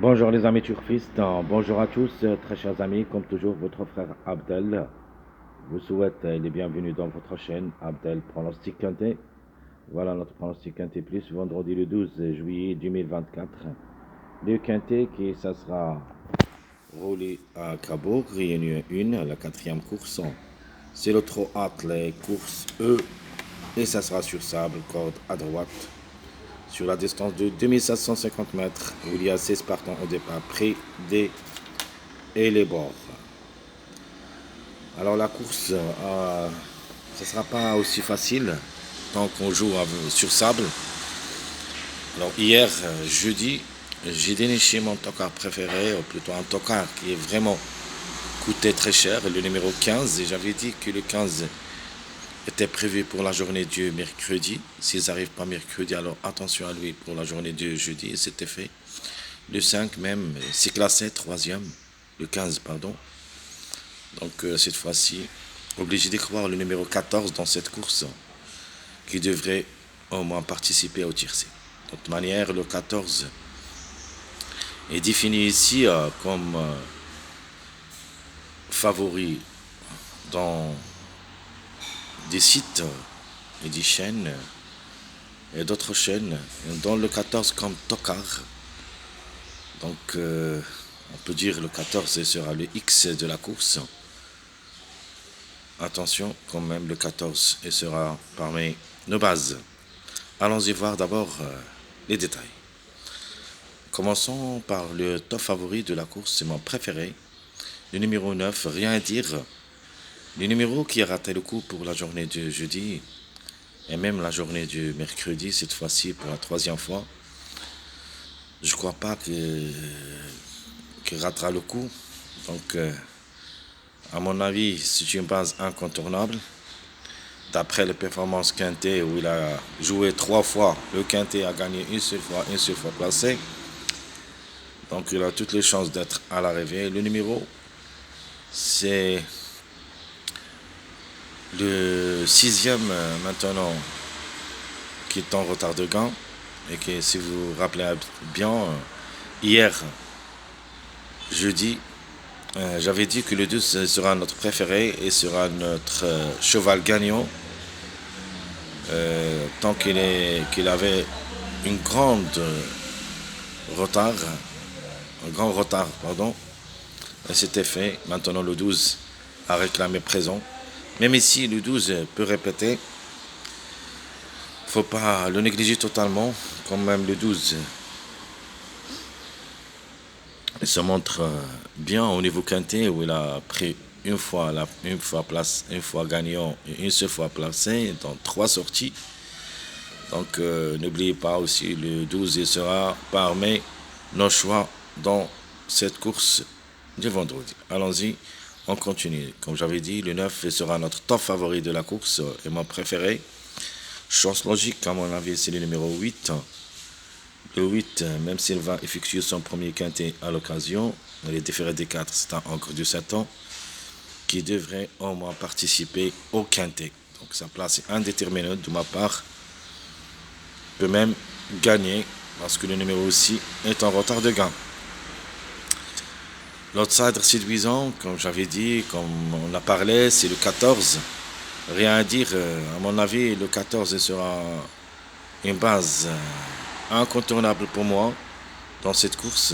Bonjour les amis turfistes, bonjour à tous, très chers amis, comme toujours votre frère Abdel vous souhaite les bienvenus dans votre chaîne Abdel Pronostic Quintet. Voilà notre pronostic Quintet Plus, vendredi le 12 juillet 2024. Le Quintet qui ça sera roulé à Cabourg, Réunion 1, la quatrième course. C'est le trot hâte, les courses E, et ça sera sur sable, corde à droite. Sur la distance de 2750 mètres, où il y a 16 partants au départ, près des et les bords. Alors la course, ce ne sera pas aussi facile tant qu'on joue sur sable. Alors hier, jeudi, j'ai déniché mon tocard préféré, ou plutôt un tocard qui est vraiment coûté très cher, le numéro 15. Et j'avais dit que le 15 était prévu pour la journée du mercredi. S'ils n'arrivent pas mercredi, alors attention à lui pour la journée du jeudi. Et c'était fait. Le 5 même, c'est classé troisième. Le 15, pardon. Donc cette fois-ci, obligé de croire le numéro 14 dans cette course, qui devrait au moins participer au tiercé. De toute manière, le 14 est défini ici comme favori dans des sites et des chaînes et d'autres chaînes, dont le 14 comme tocard. Donc on peut dire le 14 sera le X de la course. Attention quand même, le 14 sera parmi nos bases. Allons-y voir d'abord les détails. Commençons par le top favori de la course, c'est mon préféré. Le numéro 9, rien à dire. Le numéro qui a raté le coup pour la journée du jeudi et même la journée du mercredi, cette fois-ci pour la troisième fois. Je ne crois pas qu'il ratera le coup. Donc, à mon avis, c'est une base incontournable. D'après les performances quintet où il a joué 3 fois, le quintet a gagné une seule fois placé. Donc il a toutes les chances d'être à l'arrivée. Le numéro, c'est le 6e maintenant qui est en retard de gain. Et que si vous vous rappelez bien, hier, jeudi, j'avais dit que le 12 sera notre préféré et sera notre cheval gagnant. Tant qu'il avait une grande retard, un grand retard, pardon. Et c'était fait. Maintenant le 12 a réclamé présent. Même ici, le 12 peut répéter. Faut pas le négliger totalement. Quand même le 12 il se montre bien au niveau quintet où il a pris une fois gagnant et une seule fois placé dans 3 sorties. Donc n'oubliez pas aussi le 12 il sera parmi nos choix dans cette course du vendredi. Allons-y, on continue. Comme j'avais dit, le 9 sera notre top favori de la course et mon préféré. Chance logique, à mon avis, c'est le numéro 8. Le 8, même s'il va effectuer son premier quintet à l'occasion, il est différé des 4, c'est un encre de 7 ans, qui devrait au moins participer au quintet. Donc sa place est indéterminée de ma part. Peut même gagner, parce que le numéro aussi est en retard de gain. L'outsider séduisant, comme j'avais dit, comme on a parlé, c'est le 14. Rien à dire, à mon avis, le 14 sera une base incontournable pour moi dans cette course.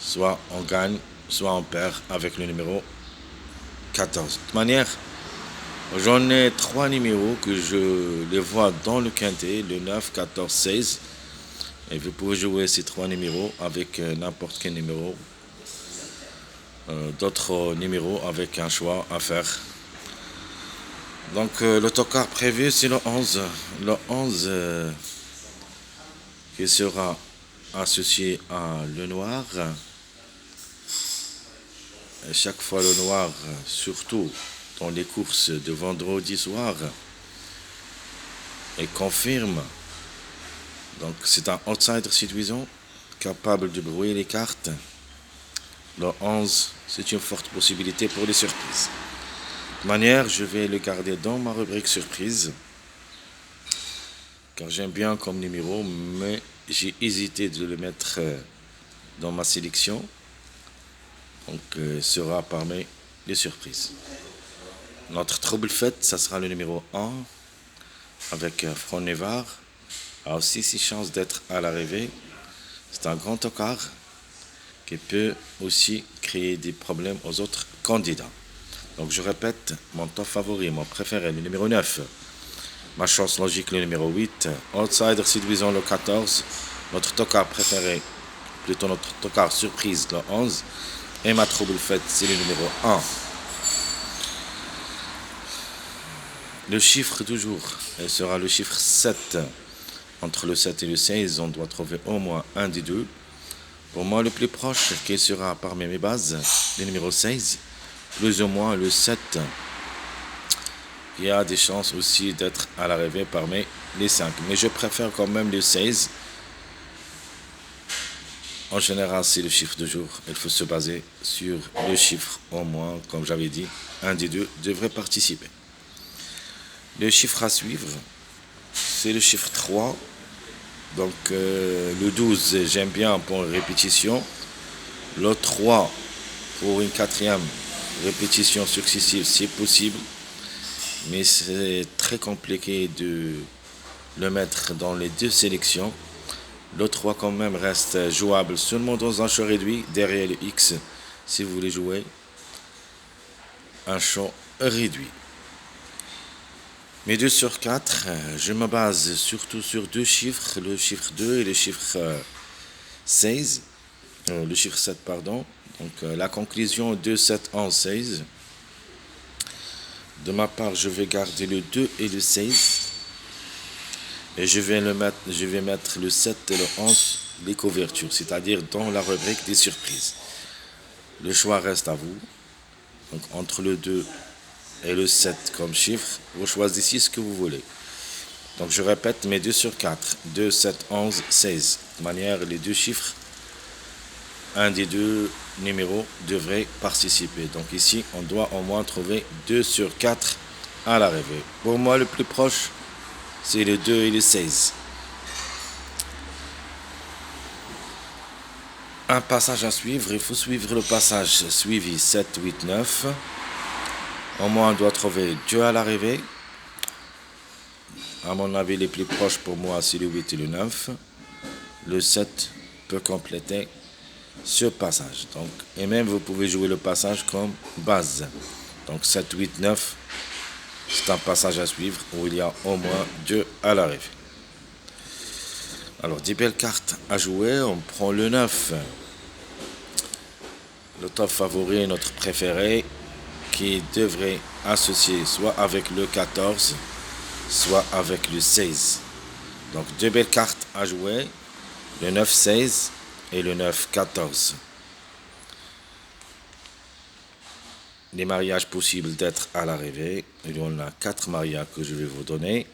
Soit on gagne, soit on perd avec le numéro 14. De toute manière, j'en ai 3 numéros que je les vois dans le quintet, le 9, 14, 16. Et vous pouvez jouer ces 3 numéros avec n'importe quel numéro. D'autres numéros avec un choix à faire. Donc le tocard prévu c'est le 11. Le 11 qui sera associé à le noir. Et chaque fois le noir, surtout dans les courses de vendredi soir, et confirme. Donc c'est un outsider séduisant, capable de brouiller les cartes. Le 11, c'est une forte possibilité pour les surprises. De toute manière, je vais le garder dans ma rubrique surprise, car j'aime bien comme numéro, mais j'ai hésité de le mettre dans ma sélection. Donc, sera parmi les surprises. Notre trouble fête, ça sera le numéro 1 avec Front Nevar. A aussi 6 chances d'être à l'arrivée. C'est un grand tocard qui peut aussi créer des problèmes aux autres candidats. Donc je répète, mon top favori, mon préféré, le numéro 9. Ma chance logique, le numéro 8. Outsider séduisant, le 14. Notre tocard préféré, plutôt notre tocard surprise, le 11. Et ma trouble fête, c'est le numéro 1. Le chiffre du jour sera le chiffre 7. Entre le 7 et le 16, on doit trouver au moins un des deux. Pour moi, le plus proche, qui sera parmi mes bases, le numéro 16, plus ou moins le 7. Il y a des chances aussi d'être à l'arrivée parmi les 5. Mais je préfère quand même le 16. En général, c'est le chiffre du jour. Il faut se baser sur le chiffre au moins, comme j'avais dit, un des deux devrait participer. Le chiffre à suivre, c'est le chiffre 3. Donc le 12, j'aime bien pour une répétition. Le 3, pour une quatrième répétition successive, c'est possible. Mais c'est très compliqué de le mettre dans les deux sélections. Le 3 quand même reste jouable seulement dans un champ réduit, derrière le X, si vous voulez jouer un champ réduit. Mes 2 sur 4, je me base surtout sur 2 chiffres, le chiffre 2 et le chiffre 16, le chiffre 7, pardon. Donc la conclusion 2, 7, 11, 16. De ma part, je vais garder le 2 et le 16. Et je vais mettre le 7 et le 11, les couvertures, c'est-à-dire dans la rubrique des surprises. Le choix reste à vous. Donc entre le 2 et le 7 comme chiffre, vous choisissez ce que vous voulez. Donc je répète mes 2 sur 4, 2, 7, 11, 16. De manière, les 2 chiffres, un des 2 numéros devrait participer. Donc ici, on doit au moins trouver 2 sur 4 à l'arrivée. Pour moi, le plus proche, c'est le 2 et le 16. Un passage à suivre, il faut suivre le passage suivi 7, 8, 9. Au moins, on doit trouver 2 à l'arrivée. À mon avis, les plus proches pour moi, c'est le 8 et le 9. Le 7 peut compléter ce passage. Donc, et même, vous pouvez jouer le passage comme base. Donc, 7, 8, 9, c'est un passage à suivre où il y a au moins 2 à l'arrivée. Alors, 10 belles cartes à jouer. On prend le 9. Le top favori, notre préféré, qui devrait associer soit avec le 14, soit avec le 16. Donc 2 belles cartes à jouer, le 9-16 et le 9-14. Les mariages possibles d'être à l'arrivée, il y en a 4 mariages que je vais vous donner.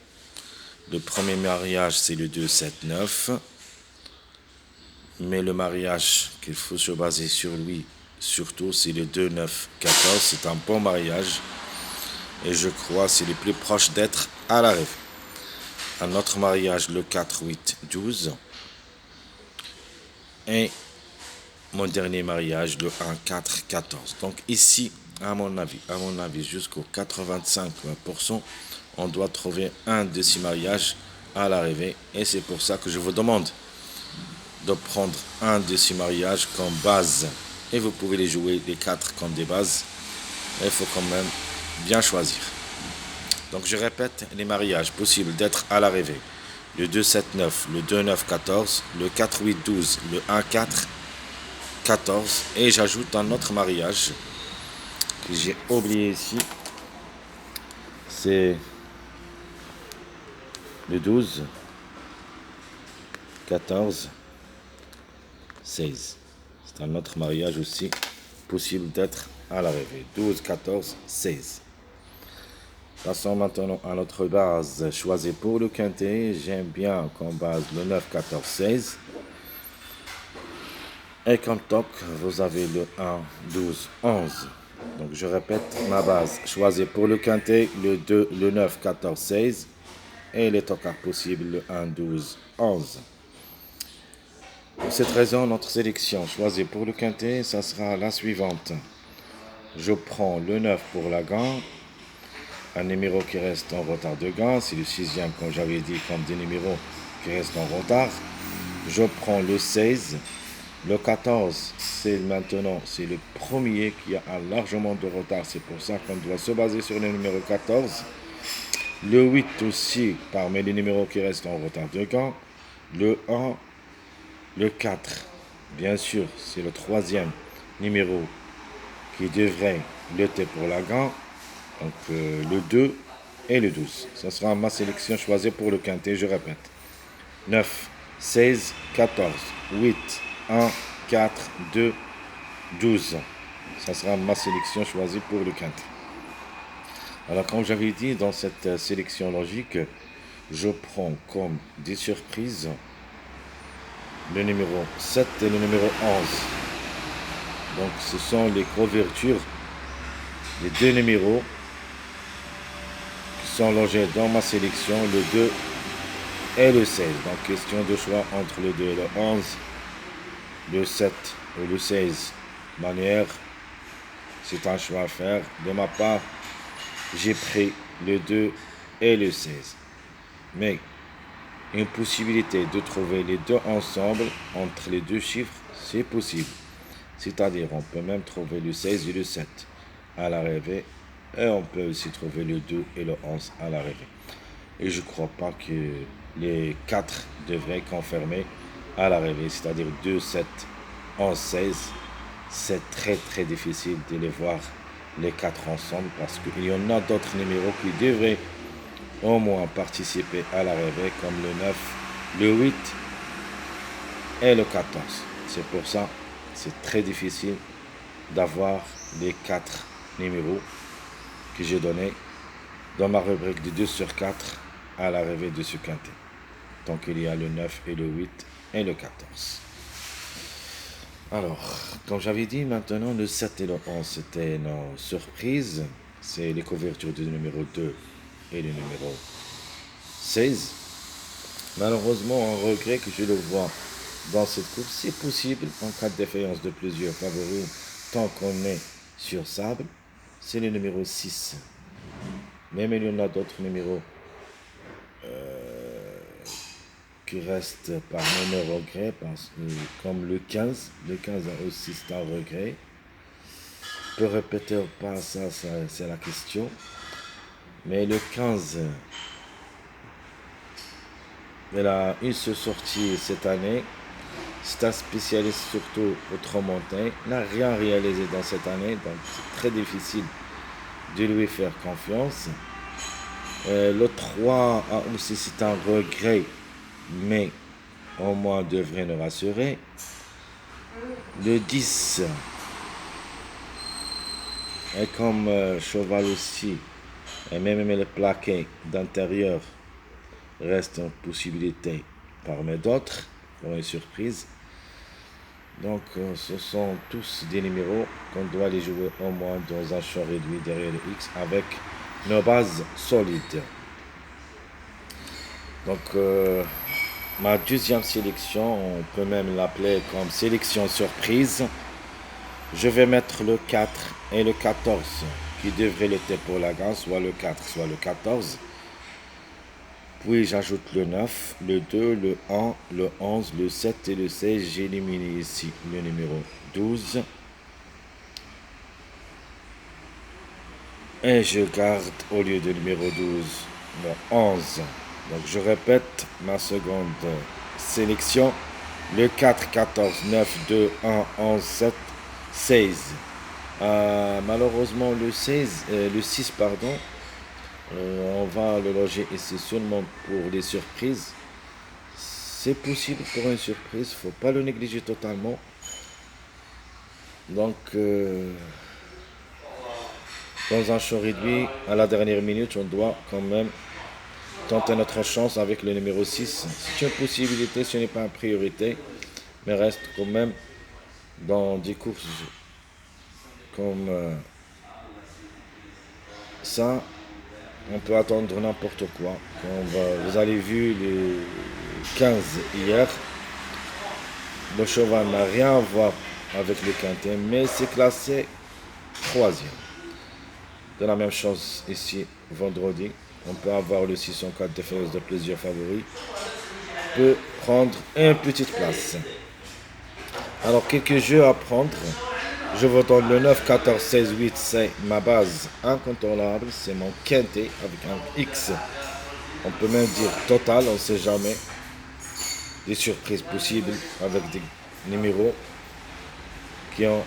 Le premier mariage, c'est le 2-7-9. Mais le mariage qu'il faut se baser sur lui, surtout, c'est le 2-9-14. C'est un bon mariage. Et je crois que c'est le plus proche d'être à l'arrivée. Un autre mariage, le 4-8-12. Et mon dernier mariage, le 1-4-14. Donc ici, à mon avis, jusqu'au 85%, on doit trouver un de ces mariages à l'arrivée. Et c'est pour ça que je vous demande de prendre un de ces mariages comme base. Et vous pouvez les jouer les 4 comme des bases. Il faut quand même bien choisir. Donc je répète les mariages possibles d'être à l'arrivée. Le 2-7-9, le 2-9-14, le 4-8-12, le 1-4-14. Et j'ajoute un autre mariage que j'ai oublié ici. C'est le 12, 14, 16. C'est un autre mariage aussi possible d'être à l'arrivée. 12, 14, 16. Passons maintenant à notre base choisie pour le quintet. J'aime bien comme base le 9, 14, 16. Et comme top, vous avez le 1, 12, 11. Donc je répète ma base choisie pour le quintet, le 2, le 9, 14, 16. Et les tocards possibles, le 1, 12, 11. Pour cette raison, notre sélection choisie pour le quintet, ça sera la suivante. Je prends le 9 pour la gant, un numéro qui reste en retard de gant, c'est le sixième, comme j'avais dit, comme des numéros qui restent en retard. Je prends le 16, le 14, c'est maintenant, c'est le premier qui a largement de retard, c'est pour ça qu'on doit se baser sur le numéro 14. Le 8 aussi, parmi les numéros qui restent en retard de gant. Le 1, le 4, bien sûr, c'est le troisième numéro qui devrait lutter pour la gant. Donc le 2 et le 12. Ce sera ma sélection choisie pour le quintet, je répète. 9, 16, 14, 8, 1, 4, 2, 12. Ça sera ma sélection choisie pour le quintet. Alors, comme j'avais dit, dans cette sélection logique, je prends comme des surprises le numéro 7 et le numéro 11. Donc, ce sont les couvertures des deux numéros qui sont logés dans ma sélection, le 2 et le 16. Donc, question de choix entre le 2 et le 11, le 7 et le 16. Manière, c'est un choix à faire. De ma part, j'ai pris le 2 et le 16. Mais une possibilité de trouver les deux ensemble entre les deux chiffres, c'est possible. C'est-à-dire, on peut même trouver le 16 et le 7 à l'arrivée. Et on peut aussi trouver le 2 et le 11 à l'arrivée. Et je ne crois pas que les 4 devraient confirmer à l'arrivée. C'est-à-dire 2, 7, 11, 16. C'est très très difficile de les voir les 4 ensemble parce qu'il y en a d'autres numéros qui devraient au moins participer à l'arrivée comme le 9, le 8 et le 14. C'est pour ça c'est très difficile d'avoir les 4 numéros que j'ai donnés dans ma rubrique de 2 sur 4 à l'arrivée de ce quintet. Donc il y a le 9 et le 8 et le 14. Alors, comme j'avais dit, maintenant le 7 et le 11, c'était nos surprises. C'est les couvertures du numéro 2 et le numéro 16. Malheureusement, on regrette que je le vois dans cette course. C'est possible en cas de défaillance de plusieurs favoris, tant qu'on est sur sable, c'est le numéro 6. Même il y en a d'autres numéros qui restent parmi nos regrets, parce que, comme le 15 a aussi c'est un regret. Je peux répéter ou pas, ça c'est la question. Mais le 15, il a une seule sortie cette année. C'est un spécialiste surtout au Tremontin. Il n'a rien réalisé dans cette année, donc c'est très difficile de lui faire confiance. Le 3 a aussi c'est un regret, mais au moins devrait nous rassurer. Le 10 est comme cheval aussi, et même le plaqué d'intérieur reste une possibilité parmi d'autres pour une surprise. Donc ce sont tous des numéros qu'on doit les jouer au moins dans un champ réduit derrière le X avec nos bases solides. Donc ma deuxième sélection, on peut même l'appeler comme sélection surprise. Je vais mettre le 4 et le 14 qui devraient lutter pour la gagne, soit le 4, soit le 14. Puis j'ajoute le 9, le 2, le 1, le 11, le 7 et le 16. J'ai éliminé ici le numéro 12. Et je garde au lieu du numéro 12 le 11. Donc je répète ma seconde sélection. Le 4, 14, 9, 2, 1, 11, 7, 16. Malheureusement le 6 pardon. On va le loger ici seulement pour les surprises. C'est possible pour une surprise, il ne faut pas le négliger totalement. Donc, dans un show réduit, à la dernière minute, on doit quand même tenter notre chance avec le numéro 6. C'est une possibilité, ce n'est pas une priorité, mais reste quand même dans des courses comme ça. On peut attendre n'importe quoi. Vous avez vu les 15 hier. Le cheval n'a rien à voir avec le quintet, mais c'est classé troisième. De la même chose ici, vendredi, on peut avoir le 604 défense de plusieurs favoris, peut prendre une petite place. Alors, quelques jeux à prendre. Je vous donne le 9, 14, 16, 8, c'est ma base incontournable, c'est mon quintet avec un X. On peut même dire total, on ne sait jamais. Des surprises possibles avec des numéros qui ont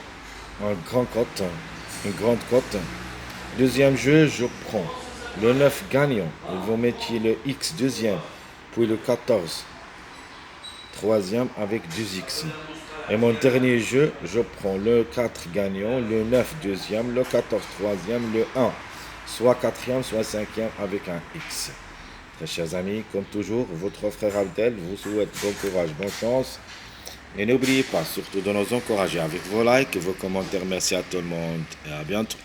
une grande cote. Deuxième jeu, je prends le 9 gagnant. Vous mettiez le X deuxième, puis le 14 troisième avec 2X. Et mon dernier jeu, je prends le 4 gagnant, le 9 deuxième, le 14 troisième, le 1, soit quatrième, soit cinquième avec un X. Très chers amis, comme toujours, votre frère Abdel vous souhaite bon courage, bonne chance. Et n'oubliez pas surtout de nous encourager avec vos likes et vos commentaires. Merci à tout le monde et à bientôt.